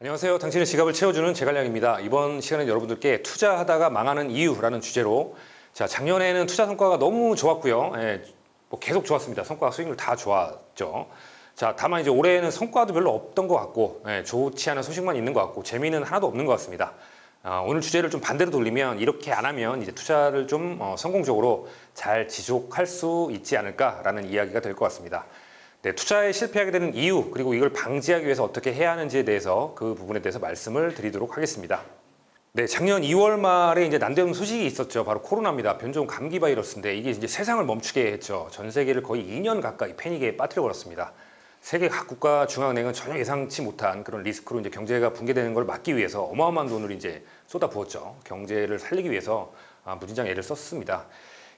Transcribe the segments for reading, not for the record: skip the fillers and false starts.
안녕하세요. 당신의 지갑을 채워주는 제갈량입니다. 이번 시간은 여러분들께 투자하다가 망하는 이유라는 주제로 작년에는 투자 성과가 너무 좋았고요. 뭐 계속 좋았습니다. 성과가 수익률 다 좋았죠. 다만 이제 올해는 성과도 별로 없던 것 같고 좋지 않은 소식만 있는 것 같고 재미는 하나도 없는 것 같습니다. 오늘 주제를 좀 반대로 돌리면 이렇게 안 하면 이제 투자를 좀 성공적으로 잘 지속할 수 있지 않을까라는 이야기가 될 것 같습니다. 네, 투자에 실패하게 되는 이유 그리고 이걸 방지하기 위해서 어떻게 해야 하는지에 대해서 그 부분에 대해서 말씀을 드리도록 하겠습니다. 네, 작년 2월 말에 이제 난데없는 소식이 있었죠. 바로 코로나입니다. 변종 감기 바이러스인데 이게 이제 세상을 멈추게 했죠. 전 세계를 거의 2년 가까이 패닉에 빠뜨려 버렸습니다. 세계 각국과 중앙은행은 전혀 예상치 못한 그런 리스크로 이제 경제가 붕괴되는 걸 막기 위해서 어마어마한 돈을 이제 쏟아부었죠. 경제를 살리기 위해서 무진장 애를 썼습니다.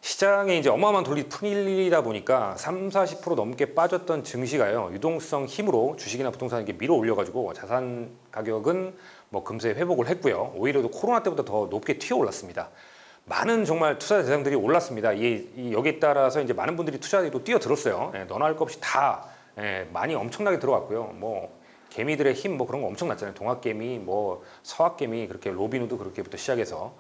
시장에 이제 어마어마한 돈이 풀리다 보니까 30~40% 넘게 빠졌던 증시가요, 유동성 힘으로 주식이나 부동산 이렇게 밀어 올려가지고 자산 가격은 뭐 금세 회복을 했고요. 오히려 코로나 때보다 더 높게 튀어 올랐습니다. 많은 정말 투자 대상들이 올랐습니다. 여기에 따라서 이제 많은 분들이 투자에도 뛰어들었어요. 너나 할 것 없이 다 많이 엄청나게 들어갔고요. 뭐 개미들의 힘 뭐 그런 거 엄청났잖아요. 동학개미, 뭐 서학개미 그렇게 로빈후드 그렇게부터 시작해서.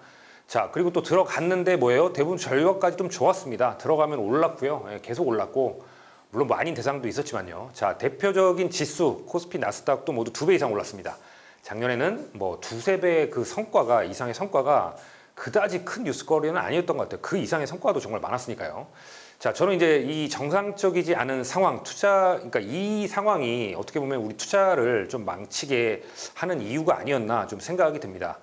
그리고 또 들어갔는데 뭐예요? 대부분 전력까지 좀 좋았습니다. 들어가면 올랐고요. 계속 올랐고, 물론 뭐 아닌 대상도 있었지만요. 대표적인 지수, 코스피, 나스닥도 모두 2배 이상 올랐습니다. 작년에는 뭐 2~3배의 그 성과가, 이상의 성과가 그다지 큰 뉴스거리는 아니었던 것 같아요. 그 이상의 성과도 정말 많았으니까요. 저는 이제 이 정상적이지 않은 상황, 그러니까 이 상황이 어떻게 보면 우리 투자를 좀 망치게 하는 이유가 아니었나 좀 생각이 듭니다.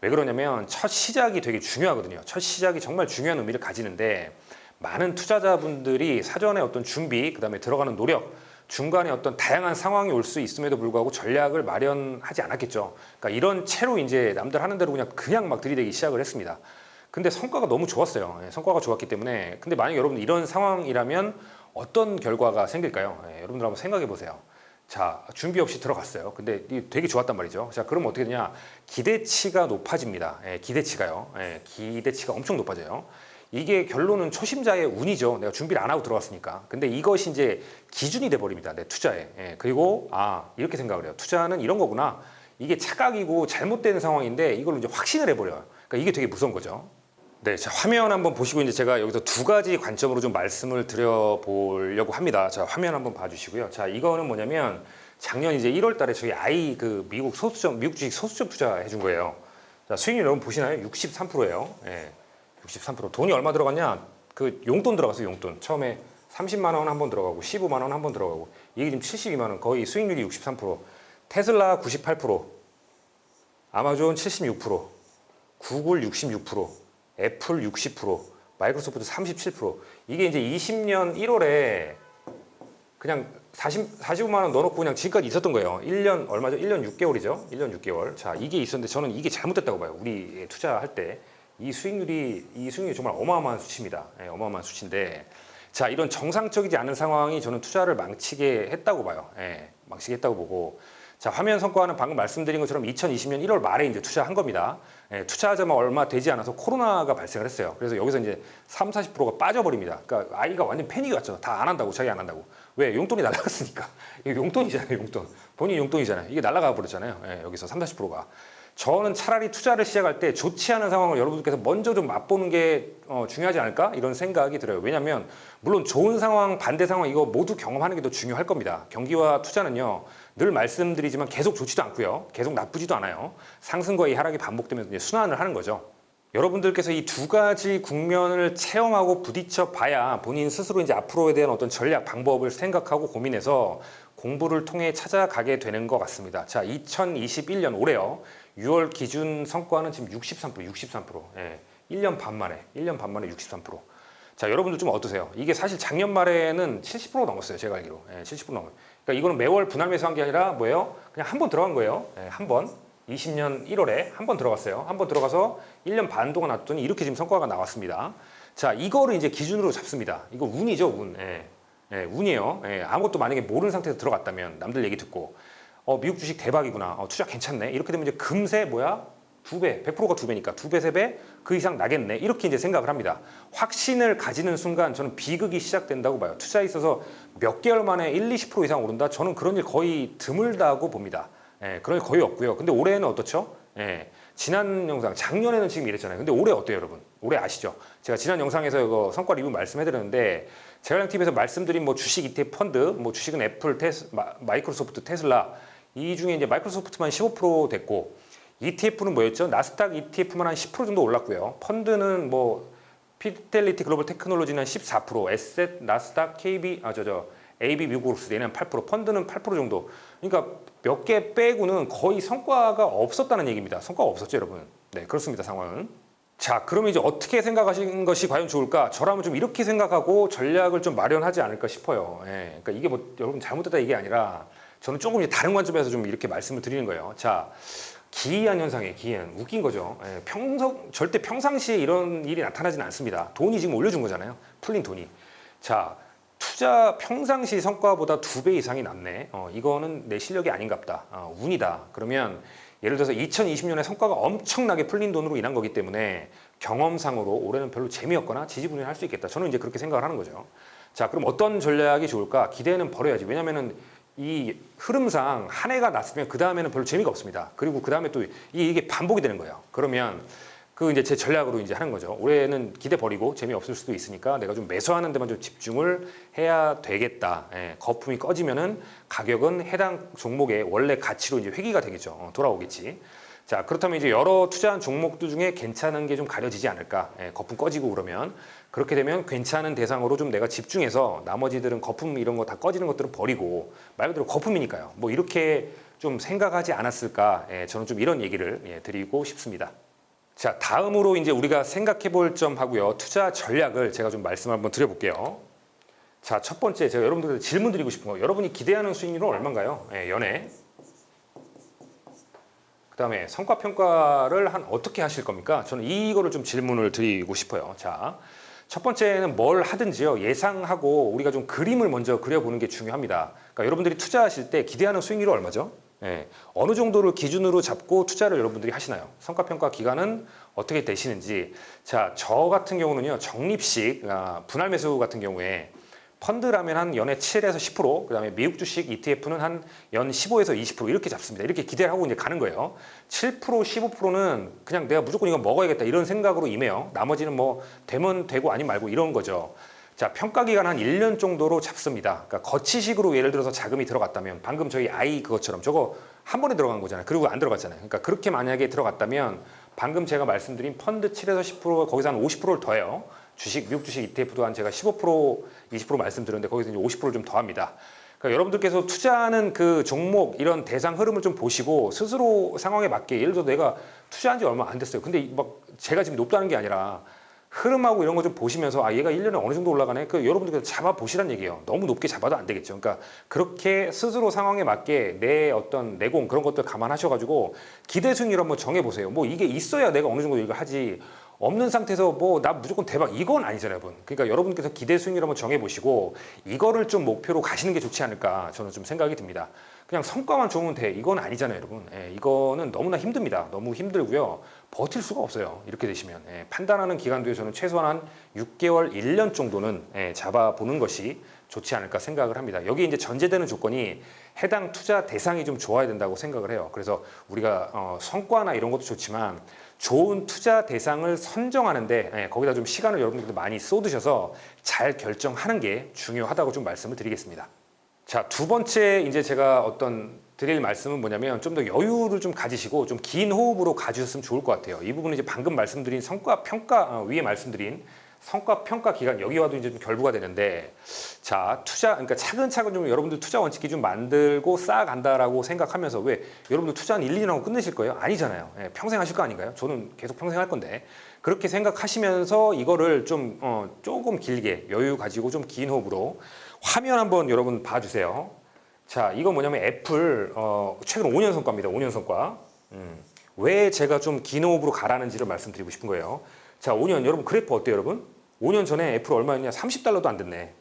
왜 그러냐면 첫 시작이 되게 중요하거든요. 첫 시작이 정말 중요한 의미를 가지는데 많은 투자자분들이 사전에 어떤 준비, 그다음에 들어가는 노력, 중간에 어떤 다양한 상황이 올 수 있음에도 불구하고 전략을 마련하지 않았겠죠. 그러니까 이런 채로 이제 남들 하는 대로 그냥 막 들이대기 시작을 했습니다. 근데 성과가 너무 좋았어요. 성과가 좋았기 때문에. 근데 만약 여러분 이런 상황이라면 어떤 결과가 생길까요? 여러분들 한번 생각해 보세요. 준비 없이 들어갔어요. 근데 이게 되게 좋았단 말이죠. 그럼 어떻게 되냐? 기대치가 높아집니다. 기대치가요. 기대치가 엄청 높아져요. 이게 결론은 초심자의 운이죠. 내가 준비를 안 하고 들어갔으니까. 근데 이것이 이제 기준이 돼 버립니다. 내 투자에. 그리고 이렇게 생각을 해요. 투자는 이런 거구나. 이게 착각이고 잘못된 상황인데 이걸 이제 확신을 해버려요. 그러니까 이게 되게 무서운 거죠. 네, 화면 한번 보시고 이제 제가 여기서 2가지 관점으로 좀 말씀을 드려보려고 합니다. 화면 한번 봐주시고요. 이거는 뭐냐면 작년 이제 1월 달에 저희 미국 주식 소수점 투자해 준 거예요. 수익률 여러분 보시나요? 63%예요. 63%. 돈이 얼마 들어갔냐? 그 용돈 들어갔어요, 용돈. 처음에 30만 원 한 번 들어가고 15만 원 한 번 들어가고 이게 지금 72만 원, 거의 수익률이 63%. 테슬라 98%, 아마존 76%, 구글 66%, 애플 60%, 마이크로소프트 37%. 이게 이제 20년 1월에 그냥 45만 원 넣어놓고 그냥 지금까지 있었던 거예요. 1년 얼마죠? 1년 6개월이죠. 1년 6개월. 이게 있었는데 저는 이게 잘못됐다고 봐요. 우리 투자할 때. 이 수익률이 정말 어마어마한 수치입니다. 어마어마한 수치인데 이런 정상적이지 않은 상황이 저는 투자를 망치게 했다고 봐요. 망치게 했다고 보고. 화면 성과는 방금 말씀드린 것처럼 2020년 1월 말에 이제 투자한 겁니다. 투자하자마자 얼마 되지 않아서 코로나가 발생을 했어요. 그래서 여기서 이제 30~40%가 빠져버립니다. 그러니까 아이가 완전 패닉이 왔죠. 다 안 한다고, 자기 안 한다고. 왜? 용돈이 날아갔으니까. 이게 용돈이잖아요, 용돈. 본인 용돈이잖아요. 이게 날아가 버렸잖아요. 여기서 30~40%가. 저는 차라리 투자를 시작할 때 좋지 않은 상황을 여러분들께서 먼저 좀 맛보는 게 중요하지 않을까? 이런 생각이 들어요. 왜냐하면 물론 좋은 상황, 반대 상황 이거 모두 경험하는 게 더 중요할 겁니다. 경기와 투자는요. 늘 말씀드리지만 계속 좋지도 않고요. 계속 나쁘지도 않아요. 상승과 이 하락이 반복되면서 이제 순환을 하는 거죠. 여러분들께서 이 2가지 국면을 체험하고 부딪혀 봐야 본인 스스로 이제 앞으로에 대한 어떤 전략, 방법을 생각하고 고민해서 공부를 통해 찾아가게 되는 것 같습니다. 2021년 올해요. 6월 기준 성과는 지금 63%. 1년 반 만에 63%. 여러분들 좀 어떠세요? 이게 사실 작년 말에는 70% 넘었어요. 제가 알기로. 70% 넘어요. 그러니까 이거는 매월 분할 매수한 게 아니라 뭐예요? 그냥 한 번 들어간 거예요. 한 번. 20년 1월에 한 번 들어갔어요. 한 번 들어가서 1년 반 동안 놨더니 이렇게 지금 성과가 나왔습니다. 이거를 이제 기준으로 잡습니다. 이거 운이죠, 운. 운이에요. 아무것도 만약에 모르는 상태에서 들어갔다면 남들 얘기 듣고 미국 주식 대박이구나. 투자 괜찮네. 이렇게 되면 이제 금세 2배, 100%가 2배니까 2배, 3배 그 이상 나겠네. 이렇게 이제 생각을 합니다. 확신을 가지는 순간 저는 비극이 시작된다고 봐요. 투자에 있어서 몇 개월 만에 1~20% 이상 오른다? 저는 그런 일 거의 드물다고 봅니다. 그런 게 거의 없고요. 근데 올해는 어떻죠? 지난 영상, 작년에는 지금 이랬잖아요. 근데 올해 어때요, 여러분? 올해 아시죠? 제가 지난 영상에서 이거 성과 리뷰 말씀해드렸는데, 제갈량TV에서 말씀드린 뭐 주식 ETF 펀드, 뭐 주식은 애플, 마이크로소프트, 테슬라, 이 중에 이제 마이크로소프트만 15% 됐고, ETF는 뭐였죠? 나스닥 ETF만 한 10% 정도 올랐고요. 펀드는 뭐 피델리티 글로벌 테크놀로지는 14%, 에셋, 나스닥, AB 미국으로서 얘는 8%, 펀드는 8% 정도. 그러니까 몇 개 빼고는 거의 성과가 없었다는 얘기입니다. 성과가 없었죠, 여러분. 네, 그렇습니다, 상황은. 자, 그러면 이제 어떻게 생각하시는 것이 과연 좋을까? 저라면 좀 이렇게 생각하고 전략을 좀 마련하지 않을까 싶어요. 그러니까 이게 뭐 여러분 잘못됐다 이게 아니라 저는 조금 이제 다른 관점에서 좀 이렇게 말씀을 드리는 거예요. 자, 기이한 현상이에요. 기이한. 웃긴 거죠. 절대 평상시에 이런 일이 나타나지는 않습니다. 돈이 지금 올려준 거잖아요. 풀린 돈이. 자, 투자 평상시 성과보다 2배 이상이 남네. 이거는 내 실력이 아닌갑다. 운이다. 그러면 예를 들어서 2020년에 성과가 엄청나게 풀린 돈으로 인한 거기 때문에 경험상으로 올해는 별로 재미없거나 지지부진할 수 있겠다. 저는 이제 그렇게 생각을 하는 거죠. 자, 그럼 어떤 전략이 좋을까? 기대는 버려야지. 왜냐면은 이 흐름상 한 해가 났으면 그 다음에는 별로 재미가 없습니다. 그리고 그 다음에 또 이게 반복이 되는 거예요. 그러면 그 이제 제 전략으로 이제 하는 거죠. 올해는 기대 버리고 재미없을 수도 있으니까 내가 좀 매수하는 데만 좀 집중을 해야 되겠다. 거품이 꺼지면은 가격은 해당 종목의 원래 가치로 이제 회귀가 되겠죠. 돌아오겠지. 자, 그렇다면 이제 여러 투자한 종목들 중에 괜찮은 게 좀 가려지지 않을까. 거품 꺼지고 그러면 그렇게 되면 괜찮은 대상으로 좀 내가 집중해서 나머지들은 거품 이런 거 다 꺼지는 것들은 버리고 말 그대로 거품이니까요. 뭐 이렇게 좀 생각하지 않았을까. 저는 좀 이런 얘기를 드리고 싶습니다. 자, 다음으로 이제 우리가 생각해 볼 점 하고요. 투자 전략을 제가 좀 말씀을 한번 드려볼게요. 자, 첫 번째 제가 여러분들한테 질문 드리고 싶은 거. 여러분이 기대하는 수익률은 얼마인가요? 연애. 그 다음에 성과평가를 어떻게 하실 겁니까? 저는 이거를 좀 질문을 드리고 싶어요. 자, 첫 번째는 뭘 하든지요. 예상하고 우리가 좀 그림을 먼저 그려보는 게 중요합니다. 그러니까 여러분들이 투자하실 때 기대하는 수익률이 얼마죠? 어느 정도를 기준으로 잡고 투자를 여러분들이 하시나요? 성과평가 기간은 어떻게 되시는지. 자, 저 같은 경우는요, 적립식 분할 매수 같은 경우에 펀드라면 한 연에 7에서 10%, 그 다음에 미국 주식 ETF는 한 연 15에서 20% 이렇게 잡습니다. 이렇게 기대를 하고 이제 가는 거예요. 7%, 15%는 그냥 내가 무조건 이거 먹어야겠다 이런 생각으로 임해요. 나머지는 뭐 되면 되고 아니면 말고 이런 거죠. 자, 평가 기간 한 1년 정도로 잡습니다. 그러니까 거치식으로 예를 들어서 자금이 들어갔다면 방금 저희 아이 그것처럼 저거 한 번에 들어간 거잖아요. 그리고 안 들어갔잖아요. 그러니까 그렇게 만약에 들어갔다면 방금 제가 말씀드린 펀드 7에서 10% 거기서 한 50%를 더해요. 주식, 미국 주식 ETF도 한 제가 15%, 20% 말씀드렸는데 거기서 이제 50%를 좀 더합니다. 그러니까 여러분들께서 투자하는 그 종목 이런 대상 흐름을 좀 보시고 스스로 상황에 맞게 예를 들어 내가 투자한 지 얼마 안 됐어요. 근데 막 제가 지금 높다는 게 아니라 흐름하고 이런 거 좀 보시면서 얘가 1년에 어느 정도 올라가네. 그 여러분들께서 잡아 보시란 얘기예요. 너무 높게 잡아도 안 되겠죠. 그러니까 그렇게 스스로 상황에 맞게 내 어떤 내공 그런 것들 감안하셔가지고 기대 수익률 한번 정해 보세요. 뭐 이게 있어야 내가 어느 정도 이걸 하지. 없는 상태에서 뭐 나 무조건 대박 이건 아니잖아요, 여러분. 그러니까 여러분께서 기대 수익률 한번 정해 보시고 이거를 좀 목표로 가시는 게 좋지 않을까 저는 좀 생각이 듭니다. 그냥 성과만 좋으면 돼 이건 아니잖아요, 여러분. 이거는 너무나 힘듭니다. 너무 힘들고요. 버틸 수가 없어요. 이렇게 되시면 판단하는 기간도에 저는 최소한 한 6개월, 1년 정도는 잡아보는 것이 좋지 않을까 생각을 합니다. 여기 이제 전제되는 조건이 해당 투자 대상이 좀 좋아야 된다고 생각을 해요. 그래서 우리가 성과나 이런 것도 좋지만 좋은 투자 대상을 선정하는데 거기다 좀 시간을 여러분들도 많이 쏟으셔서 잘 결정하는 게 중요하다고 좀 말씀을 드리겠습니다. 자, 두 번째 이제 제가 드릴 말씀은 뭐냐면 좀 더 여유를 좀 가지시고 좀 긴 호흡으로 가주셨으면 좋을 것 같아요. 이 부분은 이제 방금 말씀드린 성과 평가 위에 말씀드린 성과 평가 기간 여기와도 이제 좀 결부가 되는데 자, 그러니까 차근차근 좀 여러분들 투자 원칙 기준 만들고 쌓아간다라고 생각하면서 왜 여러분들 투자 한 1, 2년 하고 끝내실 거예요? 아니잖아요. 평생 하실 거 아닌가요? 저는 계속 평생 할 건데 그렇게 생각하시면서 이거를 좀 조금 길게 여유 가지고 좀 긴 호흡으로 화면 한번 여러분 봐주세요. 자, 이거 뭐냐면 애플 최근 5년 성과입니다. 5년 성과. 왜 제가 좀 긴 호흡으로 가라는지를 말씀드리고 싶은 거예요. 자, 5년 여러분 그래프 어때요, 여러분? 5년 전에 애플 얼마였냐? 30달러도 안 됐네.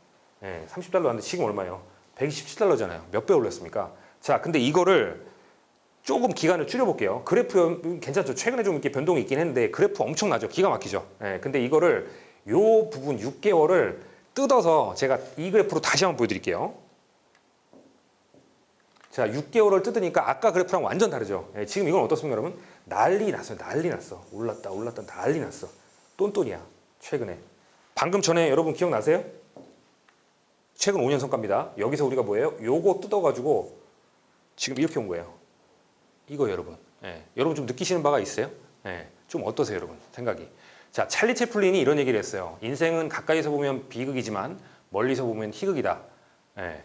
30달러 안 됐는데 지금 얼마예요? 127달러잖아요. 몇 배 올랐습니까? 자, 근데 이거를 조금 기간을 줄여볼게요. 그래프 괜찮죠? 최근에 좀 이렇게 변동이 있긴 했는데 그래프 엄청나죠? 기가 막히죠? 근데 이거를 요 부분 6개월을 뜯어서 제가 이 그래프로 다시 한번 보여드릴게요. 자, 6개월을 뜯으니까 아까 그래프랑 완전 다르죠. 예, 지금 이건 어떻습니까, 여러분? 난리 났어요. 난리 났어. 올랐다, 올랐다, 난리 났어. 똔똔이야, 최근에. 방금 전에 여러분 기억나세요? 최근 5년 성과입니다. 여기서 우리가 뭐예요? 요거 뜯어가지고 지금 이렇게 온 거예요. 이거 여러분. 예, 여러분 좀 느끼시는 바가 있어요? 예, 좀 어떠세요, 여러분? 생각이. 자, 찰리 채플린이 이런 얘기를 했어요. 인생은 가까이서 보면 비극이지만 멀리서 보면 희극이다. 예.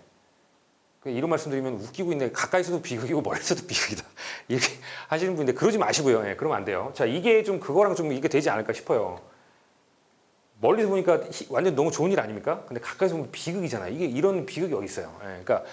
이런 말씀드리면 웃기고 있는데 가까이서도 비극이고 멀리서도 비극이다. 이렇게 하시는 분인데 그러지 마시고요. 예, 그러면 안 돼요. 자, 이게 좀 그거랑 좀 이게 되지 않을까 싶어요. 멀리서 보니까 완전 너무 좋은 일 아닙니까? 근데 가까이서 보면 비극이잖아요. 이게 이런 비극이 어디 있어요? 예, 그러니까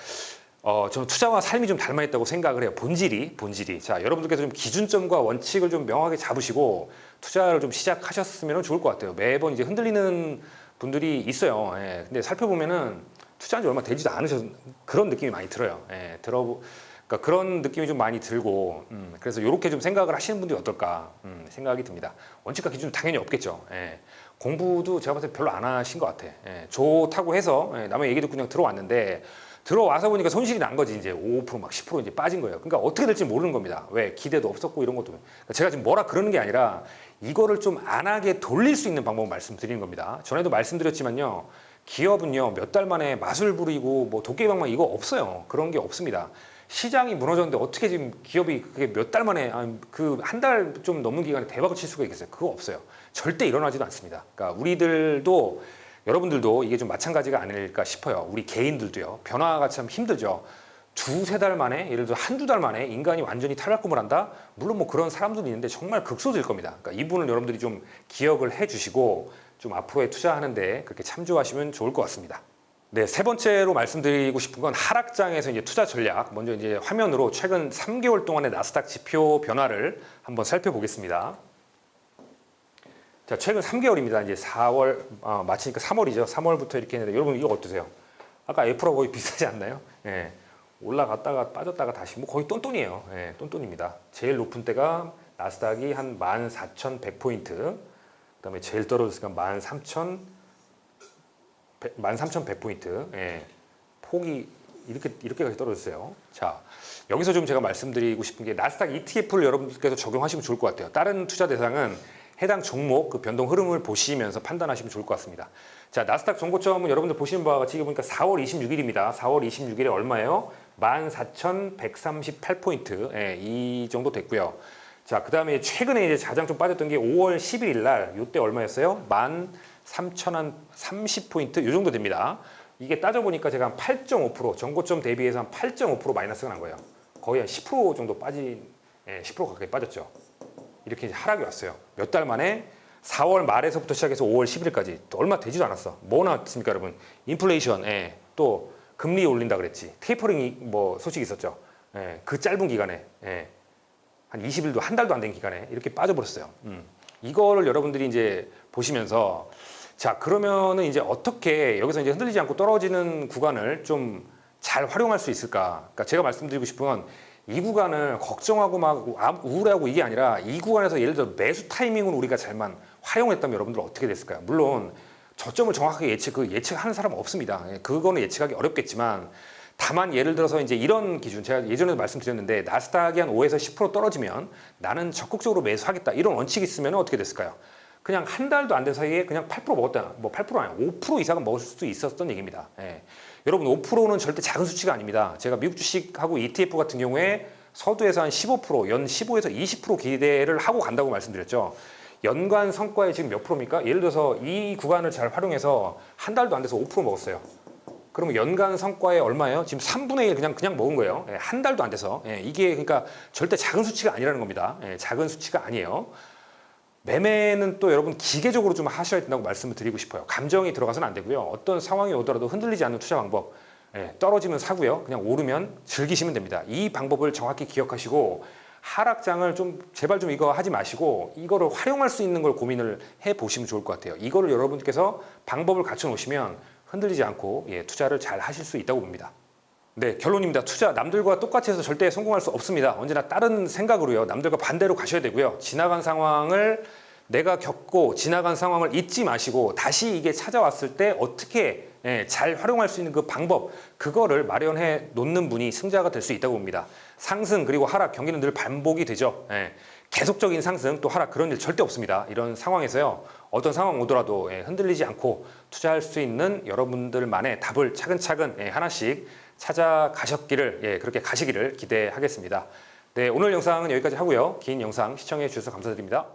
저는 투자와 삶이 좀 닮아 있다고 생각을 해요. 본질이. 자, 여러분들께서 좀 기준점과 원칙을 좀 명확하게 잡으시고 투자를 좀 시작하셨으면 좋을 것 같아요. 매번 이제 흔들리는 분들이 있어요. 예, 근데 살펴보면은 투자한 지 얼마 되지도 않으셔서 그런 느낌이 많이 들어요. 예, 그러니까 그런 느낌이 좀 많이 들고, 그래서 이렇게 좀 생각을 하시는 분들이 어떨까 생각이 듭니다. 원칙과 기준은 당연히 없겠죠. 예, 공부도 제가 봤을 때 별로 안 하신 것 같아. 예, 좋다고 해서 남의 얘기 듣고 그냥 들어왔는데 들어와서 보니까 손실이 난 거지. 이제 5%막 10% 이제 빠진 거예요. 그러니까 어떻게 될지 모르는 겁니다. 왜? 기대도 없었고 이런 것도. 그러니까 제가 지금 뭐라 그러는 게 아니라 이거를 좀 안 하게 돌릴 수 있는 방법을 말씀드리는 겁니다. 전에도 말씀드렸지만요. 기업은요, 몇 달 만에 맛을 부리고 뭐 도깨비방망 이거 없어요. 그런 게 없습니다. 시장이 무너졌는데 어떻게 지금 기업이 그게 몇 달 만에 그 한 달 좀 넘는 기간에 대박을 칠 수가 있겠어요? 그거 없어요. 절대 일어나지도 않습니다. 그러니까 우리들도 여러분들도 이게 좀 마찬가지가 아닐까 싶어요. 우리 개인들도요. 변화가 참 힘들죠. 두세 달 만에, 예를 들어 한두 달 만에 인간이 완전히 탈바꿈을 한다? 물론 뭐 그런 사람들도 있는데 정말 극소수일 겁니다. 그러니까 이분을 여러분들이 좀 기억을 해주시고 좀 앞으로의 투자하는데 그렇게 참조하시면 좋을 것 같습니다. 네, 세 번째로 말씀드리고 싶은 건 하락장에서 이제 투자 전략. 먼저 이제 화면으로 최근 3개월 동안의 나스닥 지표 변화를 한번 살펴보겠습니다. 자, 최근 3개월입니다. 이제 4월 마치니까 3월이죠. 3월부터 이렇게 했는데 여러분 이거 어떠세요? 아까 F랑 거의 비슷하지 않나요? 예, 올라갔다가 빠졌다가 다시 뭐 거의 똔똔이에요. 예, 똔똔입니다. 제일 높은 때가 나스닥이 한 14,100포인트. 그다음에 제일 떨어졌으니까 13,100포인트. 예, 폭이 이렇게까지 떨어졌어요. 자, 여기서 좀 제가 말씀드리고 싶은 게 나스닥 ETF를 여러분들께서 적용하시면 좋을 것 같아요. 다른 투자 대상은 해당 종목 그 변동 흐름을 보시면서 판단하시면 좋을 것 같습니다. 자, 나스닥 정고점은 여러분들 보시는 바와 같이 보니까 4월 26일입니다. 4월 26일에 얼마예요? 14,138포인트. 예, 이 정도 됐고요. 자, 그 다음에 최근에 이제 가장 좀 빠졌던 게 5월 11일 날, 이때 얼마였어요? 13,030포인트, 이 정도 됩니다. 이게 따져보니까 제가 한 8.5%, 전고점 대비해서 한 8.5% 마이너스가 난 거예요. 거의 한 10% 정도 빠진, 10% 가까이 빠졌죠. 이렇게 이제 하락이 왔어요. 몇 달 만에 4월 말에서부터 시작해서 5월 10일까지 또 얼마 되지도 않았어. 뭐 나왔습니까, 여러분? 인플레이션, 또 금리 올린다 그랬지. 테이퍼링이 뭐 소식이 있었죠. 그 짧은 기간에, 한 20일도 한 달도 안 된 기간에 이렇게 빠져버렸어요. 이거를 여러분들이 이제 보시면서 자, 그러면은 이제 어떻게 여기서 이제 흔들리지 않고 떨어지는 구간을 좀 잘 활용할 수 있을까? 그러니까 제가 말씀드리고 싶은 건 이 구간을 걱정하고 막 우울해하고 이게 아니라 이 구간에서 예를 들어 매수 타이밍을 우리가 잘만 활용했다면 여러분들 어떻게 됐을까요? 물론 저점을 정확하게 예측하는 사람은 없습니다. 그거는 예측하기 어렵겠지만 다만 예를 들어서 이제 이런 기준, 제가 예전에도 말씀드렸는데 나스닥이 한 5에서 10% 떨어지면 나는 적극적으로 매수하겠다 이런 원칙이 있으면 어떻게 됐을까요? 그냥 한 달도 안 된 사이에 그냥 8% 먹었다. 뭐 8% 아니야. 5% 이상은 먹을 수도 있었던 얘기입니다. 여러분 5%는 절대 작은 수치가 아닙니다. 제가 미국 주식하고 ETF 같은 경우에 서두에서 한 15%, 연 15에서 20% 기대를 하고 간다고 말씀드렸죠. 연간 성과에 지금 몇 프로입니까? 예를 들어서 이 구간을 잘 활용해서 한 달도 안 돼서 5% 먹었어요. 그러면 연간 성과에 얼마예요? 지금 3분의 1 그냥 먹은 거예요. 한 달도 안 돼서. 이게 그러니까 절대 작은 수치가 아니라는 겁니다. 작은 수치가 아니에요. 매매는 또 여러분 기계적으로 좀 하셔야 된다고 말씀을 드리고 싶어요. 감정이 들어가서는 안 되고요. 어떤 상황이 오더라도 흔들리지 않는 투자 방법. 떨어지면 사고요. 그냥 오르면 즐기시면 됩니다. 이 방법을 정확히 기억하시고 하락장을 좀 제발 좀 이거 하지 마시고 이거를 활용할 수 있는 걸 고민을 해보시면 좋을 것 같아요. 이거를 여러분께서 방법을 갖춰 놓으시면 흔들리지 않고 투자를 잘 하실 수 있다고 봅니다. 네, 결론입니다. 투자 남들과 똑같이 해서 절대 성공할 수 없습니다. 언제나 다른 생각으로요. 남들과 반대로 가셔야 되고요. 지나간 상황을 내가 겪고 지나간 상황을 잊지 마시고 다시 이게 찾아왔을 때 어떻게 잘 활용할 수 있는 그 방법, 그거를 마련해 놓는 분이 승자가 될 수 있다고 봅니다. 상승 그리고 하락 경기는 늘 반복이 되죠. 계속적인 상승 또 하락 그런 일 절대 없습니다. 이런 상황에서요, 어떤 상황 오더라도 흔들리지 않고 투자할 수 있는 여러분들만의 답을 차근차근 하나씩 찾아가셨기를, 그렇게 가시기를 기대하겠습니다. 네, 오늘 영상은 여기까지 하고요. 긴 영상 시청해 주셔서 감사드립니다.